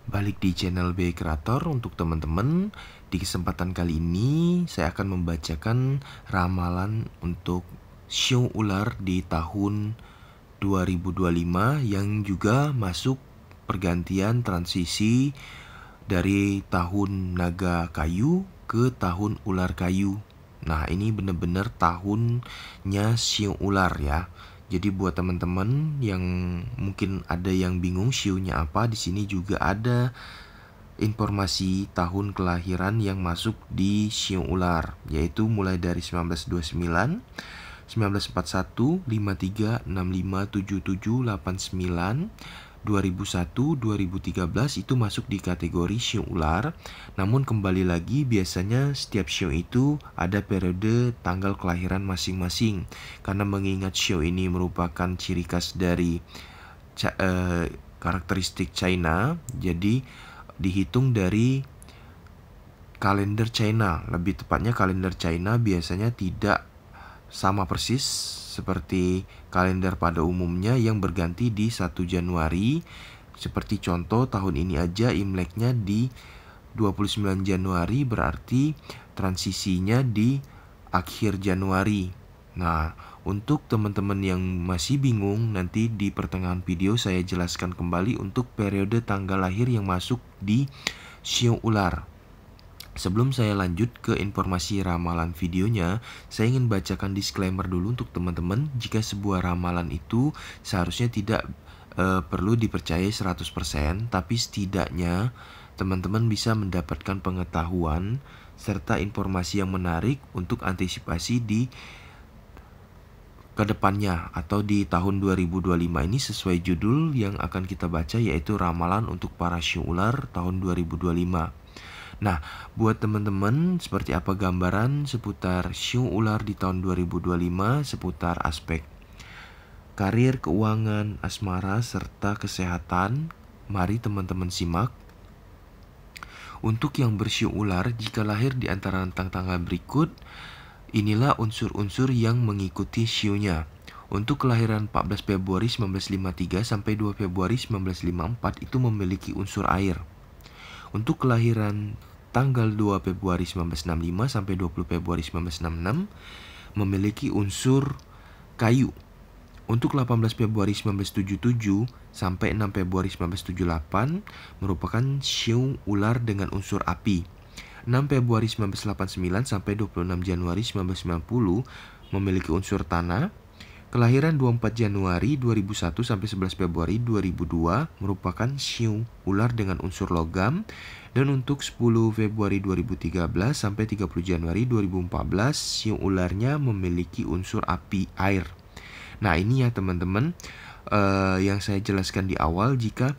Balik di channel B Creator untuk teman-teman. Di kesempatan kali ini saya akan membacakan ramalan untuk Shio ular di tahun 2025 yang juga masuk pergantian transisi dari tahun naga kayu ke tahun ular kayu. Nah, ini benar-benar tahunnya Shio ular ya. Jadi buat teman-teman yang mungkin ada yang bingung shio-nya apa, di sini juga ada informasi tahun kelahiran yang masuk di shio ular, yaitu mulai dari 1929, 1941, 53, 65, 77, 89, 2001, 2013 itu masuk di kategori shio ular. Namun kembali lagi biasanya setiap shio itu ada periode tanggal kelahiran masing-masing. Karena mengingat shio ini merupakan ciri khas dari karakteristik China, jadi dihitung dari kalender China. Lebih tepatnya kalender China biasanya tidak sama persis seperti kalender pada umumnya yang berganti di 1 Januari. Seperti contoh tahun ini aja Imleknya di 29 Januari, berarti transisinya di akhir Januari. Nah, untuk teman-teman yang masih bingung, nanti di pertengahan video saya jelaskan kembali untuk periode tanggal lahir yang masuk di shio ular. Sebelum saya lanjut ke informasi ramalan videonya, saya ingin bacakan disclaimer dulu untuk teman-teman. Jika sebuah ramalan itu seharusnya tidak perlu dipercayai 100%, tapi setidaknya teman-teman bisa mendapatkan pengetahuan serta informasi yang menarik untuk antisipasi di kedepannya atau di tahun 2025 ini sesuai judul yang akan kita baca, yaitu ramalan untuk para shio ular tahun 2025. Nah, buat teman-teman, seperti apa gambaran seputar shio ular di tahun 2025 seputar aspek karir, keuangan, asmara, serta kesehatan? Mari teman-teman simak. Untuk yang bershio ular, jika lahir di antara tanggal berikut, inilah unsur-unsur yang mengikuti shio-nya. Untuk kelahiran 14 Februari 1953 sampai 2 Februari 1954 itu memiliki unsur air. Untuk kelahiran tanggal 2 Februari 1965 sampai 20 Februari 1966 memiliki unsur kayu. Untuk 18 Februari 1977 sampai 6 Februari 1978 merupakan shio ular dengan unsur api. 6 Februari 1989 sampai 26 Januari 1990 memiliki unsur tanah. Kelahiran 24 Januari 2001 sampai 11 Februari 2002 merupakan shio ular dengan unsur logam. Dan untuk 10 Februari 2013 sampai 30 Januari 2014 shio ularnya memiliki unsur api air. Nah, ini ya teman-teman yang saya jelaskan di awal, jika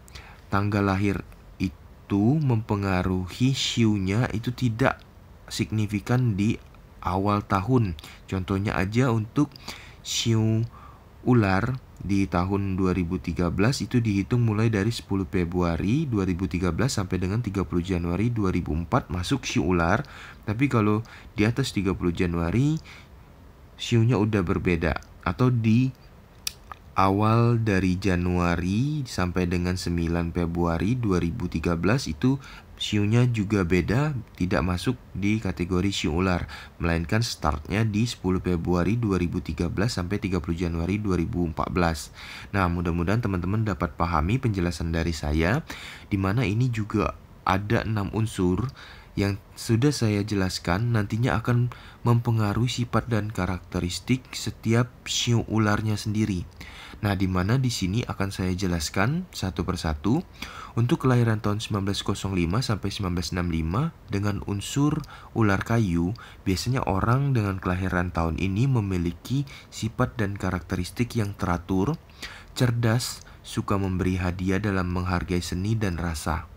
tanggal lahir itu mempengaruhi shio-nya itu tidak signifikan di awal tahun. Contohnya aja untuk shio ular di tahun 2013 itu dihitung mulai dari 10 Februari 2013 sampai dengan 30 Januari 2004 masuk shio ular. Tapi kalau di atas 30 Januari shio-nya udah berbeda, atau di awal dari Januari sampai dengan 9 Februari 2013 itu shio-nya juga beda, tidak masuk di kategori shio ular, melainkan startnya di 10 Februari 2013 sampai 30 Januari 2014. Nah, mudah-mudahan teman-teman dapat pahami penjelasan dari saya, dimana ini juga ada 6 unsur yang sudah saya jelaskan nantinya akan mempengaruhi sifat dan karakteristik setiap shio ularnya sendiri. Nah, dimana di sini akan saya jelaskan satu persatu. Untuk kelahiran tahun 1905 sampai 1965 dengan unsur ular kayu, biasanya orang dengan kelahiran tahun ini memiliki sifat dan karakteristik yang teratur, cerdas, suka memberi hadiah dalam menghargai seni dan rasa.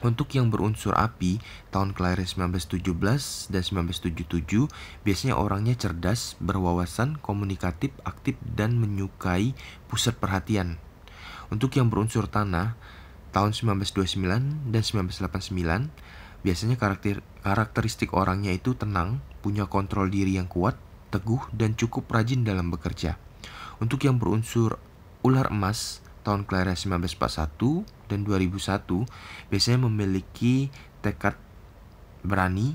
Untuk yang berunsur api, tahun kelahiran 1917 dan 1977, biasanya orangnya cerdas, berwawasan, komunikatif, aktif, dan menyukai pusat perhatian. Untuk yang berunsur tanah, tahun 1929 dan 1989, biasanya karakteristik orangnya itu tenang, punya kontrol diri yang kuat, teguh, dan cukup rajin dalam bekerja. Untuk yang berunsur ular emas, tahun kelahiran 1941 dan 2001 biasanya memiliki tekad berani,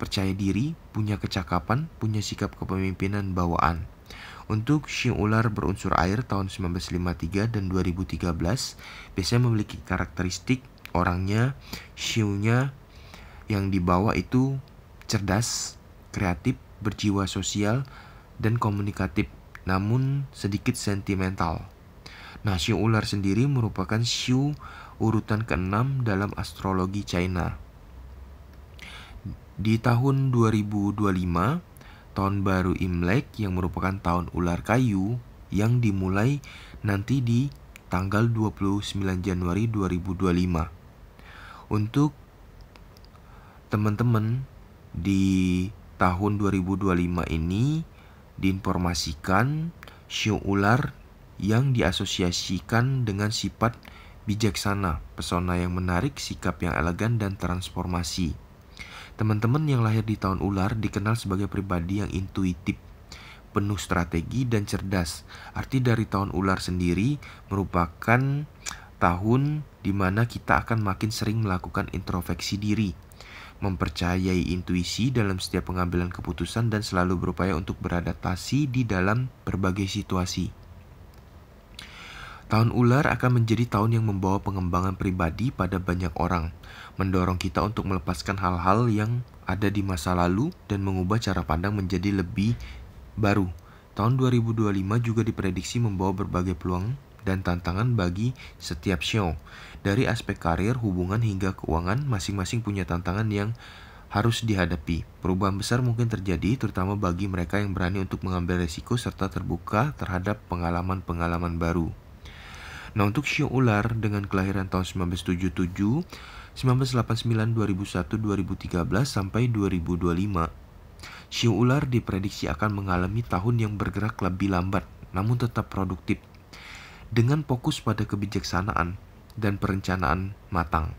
percaya diri, punya kecakapan, punya sikap kepemimpinan bawaan. Untuk Shio ular berunsur air tahun 1953 dan 2013 biasanya memiliki karakteristik orangnya, shio-nya yang dibawa itu cerdas, kreatif, berjiwa sosial, dan komunikatif, namun sedikit sentimental. Nah, shio ular sendiri merupakan shio urutan ke-6 dalam astrologi China. Di tahun 2025, tahun baru Imlek yang merupakan tahun ular kayu yang dimulai nanti di tanggal 29 Januari 2025. Untuk teman-teman di tahun 2025 ini diinformasikan shio ular yang diasosiasikan dengan sifat bijaksana, pesona yang menarik, sikap yang elegan, dan transformasi. Teman-teman yang lahir di tahun ular dikenal sebagai pribadi yang intuitif, penuh strategi, dan cerdas. Arti dari tahun ular sendiri merupakan tahun di mana kita akan makin sering melakukan introspeksi diri, mempercayai intuisi dalam setiap pengambilan keputusan, dan selalu berupaya untuk beradaptasi di dalam berbagai situasi. Tahun ular akan menjadi tahun yang membawa pengembangan pribadi pada banyak orang, mendorong kita untuk melepaskan hal-hal yang ada di masa lalu dan mengubah cara pandang menjadi lebih baru. Tahun 2025 juga diprediksi membawa berbagai peluang dan tantangan bagi setiap shio. Dari aspek karir, hubungan, hingga keuangan, masing-masing punya tantangan yang harus dihadapi. Perubahan besar mungkin terjadi, terutama bagi mereka yang berani untuk mengambil resiko serta terbuka terhadap pengalaman-pengalaman baru. Nah, untuk shio ular dengan kelahiran tahun 1977, 1989, 2001, 2013, sampai 2025, shio ular diprediksi akan mengalami tahun yang bergerak lebih lambat, namun tetap produktif, dengan fokus pada kebijaksanaan dan perencanaan matang.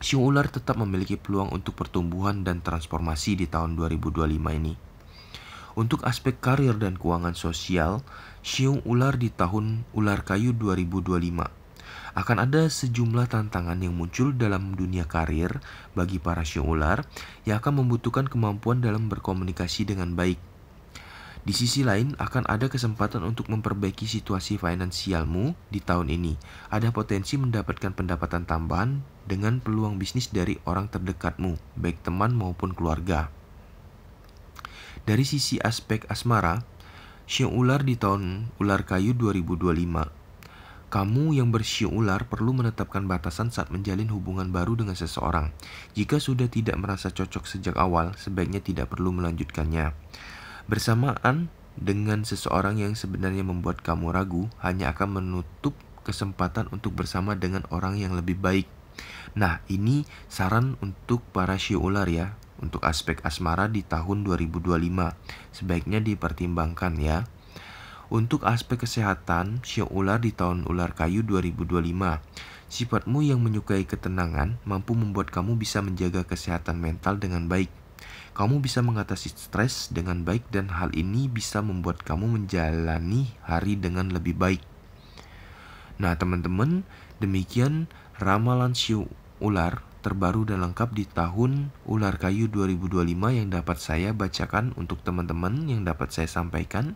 Shio ular tetap memiliki peluang untuk pertumbuhan dan transformasi di tahun 2025 ini. Untuk aspek karir dan keuangan sosial, shio ular di tahun ular kayu 2025 akan ada sejumlah tantangan yang muncul dalam dunia karir bagi para shio ular yang akan membutuhkan kemampuan dalam berkomunikasi dengan baik. Di sisi lain, akan ada kesempatan untuk memperbaiki situasi finansialmu di tahun ini. Ada potensi mendapatkan pendapatan tambahan dengan peluang bisnis dari orang terdekatmu, baik teman maupun keluarga. Dari sisi aspek asmara, shio ular di tahun ular kayu 2025, kamu yang bershio ular perlu menetapkan batasan saat menjalin hubungan baru dengan seseorang. Jika sudah tidak merasa cocok sejak awal, sebaiknya tidak perlu melanjutkannya. Bersamaan dengan seseorang yang sebenarnya membuat kamu ragu, hanya akan menutup kesempatan untuk bersama dengan orang yang lebih baik. Nah, ini saran untuk para shio ular ya. Untuk aspek asmara di tahun 2025, sebaiknya dipertimbangkan ya. Untuk aspek kesehatan, shio ular di tahun ular kayu 2025, sifatmu yang menyukai ketenangan mampu membuat kamu bisa menjaga kesehatan mental dengan baik. Kamu bisa mengatasi stres dengan baik dan hal ini bisa membuat kamu menjalani hari dengan lebih baik. Nah, teman-teman, demikian ramalan shio ular terbaru dan lengkap di tahun ular kayu 2025 yang dapat saya bacakan untuk teman-teman, yang dapat saya sampaikan.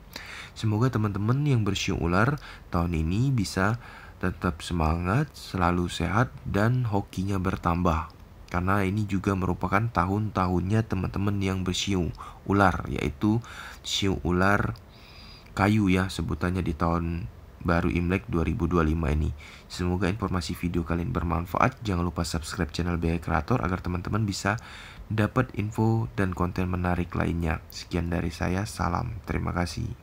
Semoga teman-teman yang bershio ular tahun ini bisa tetap semangat, selalu sehat, dan hokinya bertambah. Karena ini juga merupakan tahun-tahunnya teman-teman yang bershio ular, yaitu shio ular kayu ya sebutannya di tahun baru Imlek 2025 ini. Semoga informasi video kalian bermanfaat. Jangan lupa subscribe channel BI Kreator agar teman-teman bisa dapat info dan konten menarik lainnya. Sekian dari saya, salam. Terima kasih.